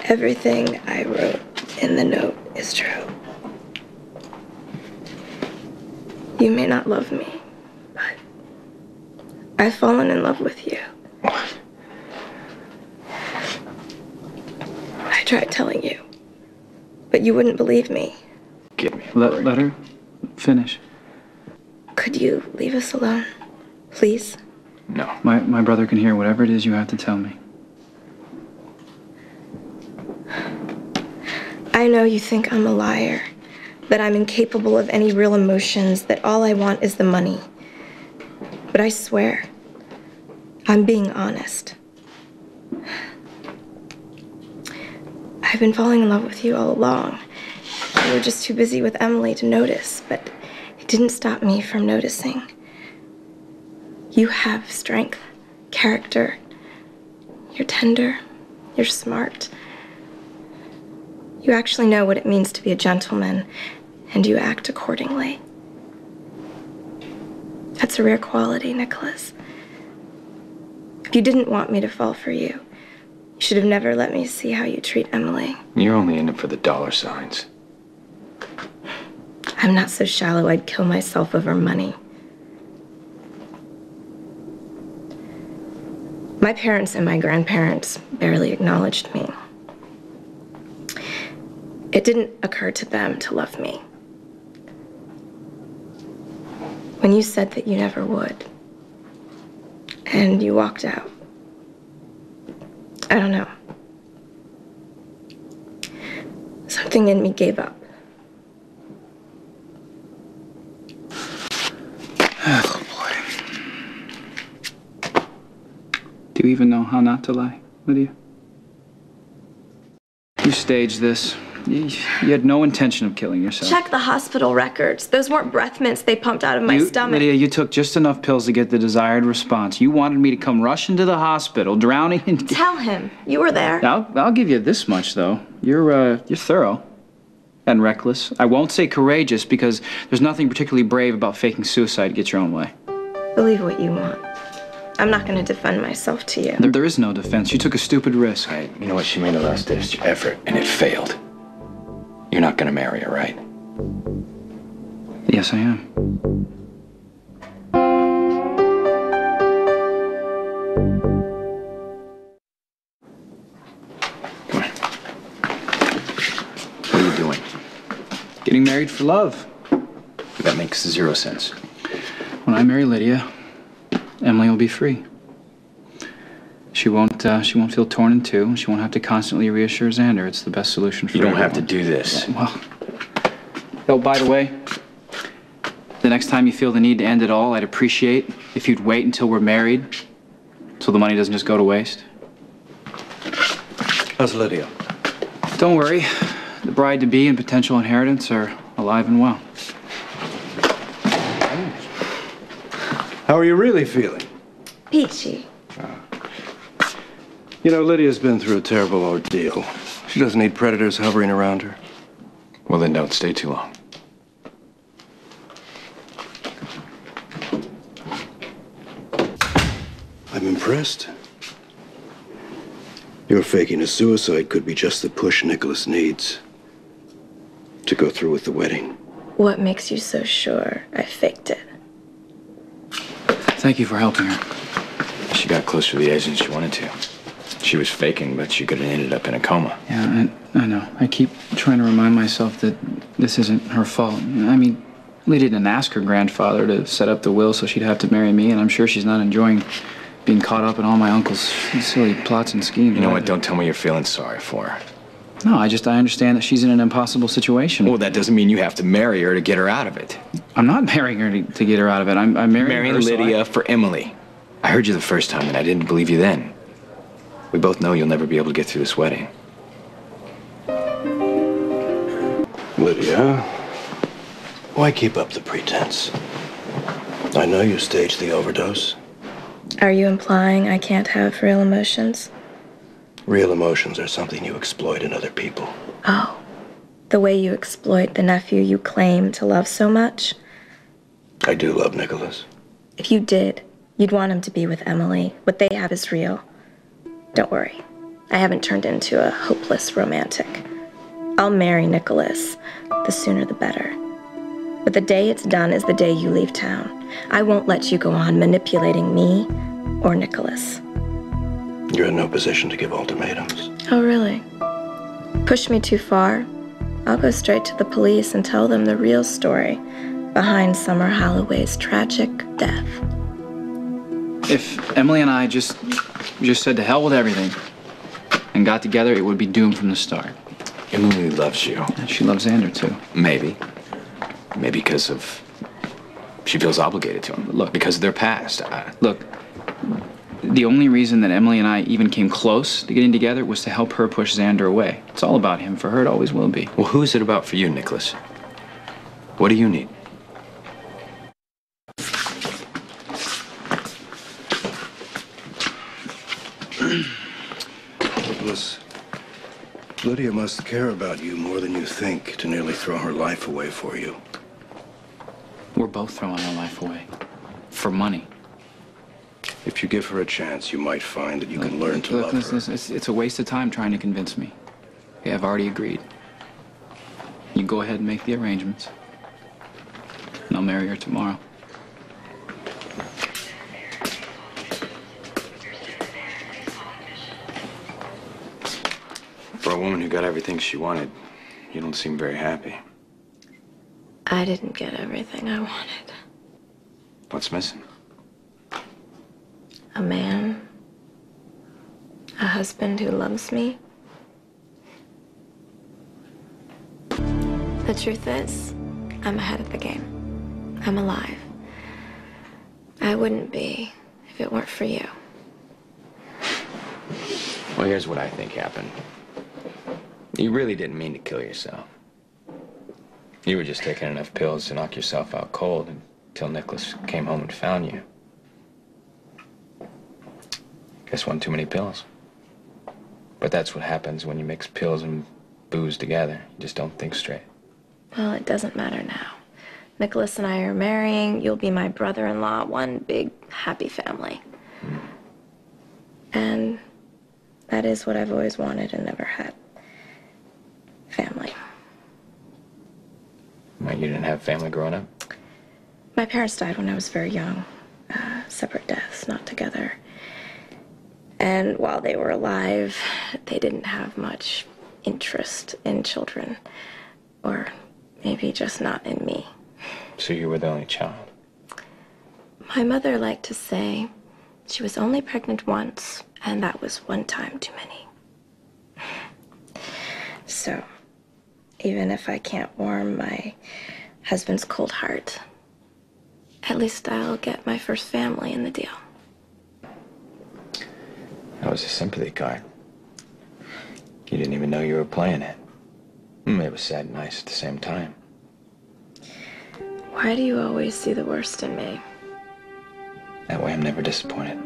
Everything I wrote in the note is true. You may not love me, but I've fallen in love with you. I tried telling you, but you wouldn't believe me. Give me. Let her finish. Could you leave us alone, please? No. My brother can hear whatever it is you have to tell me. I know you think I'm a liar, that I'm incapable of any real emotions, that all I want is the money. But I swear, I'm being honest. I've been falling in love with you all along. You were just too busy with Emily to notice, but it didn't stop me from noticing. You have strength, character. You're tender, you're smart. You actually know what it means to be a gentleman, and you act accordingly. That's a rare quality, Nikolas. If you didn't want me to fall for you, you should have never let me see how you treat Emily. You're only in it for the dollar signs. I'm not so shallow I'd kill myself over money. My parents and my grandparents barely acknowledged me. It didn't occur to them to love me. When you said that you never would, and you walked out, I don't know. Something in me gave up. Oh, boy. Do you even know how not to lie, Lydia? You staged this. You had no intention of killing yourself. Check the hospital records. Those weren't breath mints they pumped out of my stomach. Lydia, you took just enough pills to get the desired response. You wanted me to come rush into the hospital, drowning in... Tell him. You were there. I'll give you this much, though. You're thorough and reckless. I won't say courageous, because there's nothing particularly brave about faking suicide to get your own way. Believe what you want. I'm not going to defend myself to you. There is no defense. You took a stupid risk. Hey, you know what? She made a last-ditch effort, and it failed. You're not gonna marry her, right? Yes, I am. Come on. What are you doing? Getting married for love. That makes 0 sense. When I marry Lydia, Emily will be free. She won't feel torn in two. She won't have to constantly reassure Zander. It's the best solution for everyone. You don't have to do this. Well, oh, by the way, the next time you feel the need to end it all, I'd appreciate if you'd wait until we're married, so the money doesn't just go to waste. How's Lydia? Don't worry. The bride-to-be and potential inheritance are alive and well. How are you really feeling? Peachy. You know, Lydia's been through a terrible ordeal. She doesn't need predators hovering around her. Well, then don't stay too long. I'm impressed. Your faking a suicide could be just the push Nikolas needs to go through with the wedding. What makes you so sure I faked it? Thank you for helping her. She got closer to the edge than she wanted to. She was faking, but she could have ended up in a coma. Yeah, I know. I keep trying to remind myself that this isn't her fault. I mean, Lydia didn't ask her grandfather to set up the will so she'd have to marry me, and I'm sure she's not enjoying being caught up in all my uncle's silly plots and schemes. You know what? Don't tell me you're feeling sorry for her. No, I understand that she's in an impossible situation. Well, that doesn't mean you have to marry her to get her out of it. I'm not marrying her to get her out of it. I'm marrying her Lydia for Emily. I heard you the first time, and I didn't believe you then. We both know you'll never be able to get through this wedding. Lydia, why keep up the pretense? I know you staged the overdose. Are you implying I can't have real emotions? Real emotions are something you exploit in other people. Oh, the way you exploit the nephew you claim to love so much? I do love Nikolas. If you did, you'd want him to be with Emily. What they have is real. Don't worry. I haven't turned into a hopeless romantic. I'll marry Nikolas. The sooner the better. But the day it's done is the day you leave town. I won't let you go on manipulating me or Nikolas. You're in no position to give ultimatums. Oh, really? Push me too far, I'll go straight to the police and tell them the real story behind Summer Holloway's tragic death. If Emily and I just said to hell with everything and got together, it would be doomed from the start. Emily loves you. And she loves Zander, too. Maybe. Maybe because of... She feels obligated to him. Look. Because of their past. Look, the only reason that Emily and I even came close to getting together was to help her push Zander away. It's all about him. For her, it always will be. Well, who is it about for you, Nikolas? What do you need? Nikolas, Lydia must care about you more than you think to nearly throw her life away for you. We're both throwing our life away. For money. If you give her a chance, you might find that you can learn to love her. Listen, it's a waste of time trying to convince me. Okay, I've already agreed. You go ahead and make the arrangements. And I'll marry her tomorrow. For a woman who got everything she wanted, you don't seem very happy. I didn't get everything I wanted. What's missing? A man. A husband who loves me. The truth is, I'm ahead of the game. I'm alive. I wouldn't be if it weren't for you. Well, here's what I think happened. You really didn't mean to kill yourself. You were just taking enough pills to knock yourself out cold until Nikolas came home and found you. Guess one too many pills. But that's what happens when you mix pills and booze together. You just don't think straight. Well, it doesn't matter now. Nikolas and I are marrying. You'll be my brother-in-law. One big, happy family. And that is what I've always wanted and never had. Family. Well, you didn't have family growing up? My parents died when I was very young. Separate deaths, not together. And while they were alive, they didn't have much interest in children. Or maybe just not in me. So you were the only child? My mother liked to say she was only pregnant once, and that was one time too many. So, even if I can't warm my husband's cold heart, at least I'll get my first family in the deal. That was a sympathy card. You didn't even know you were playing it. It was sad and nice at the same time. Why do you always see the worst in me? That way I'm never disappointed.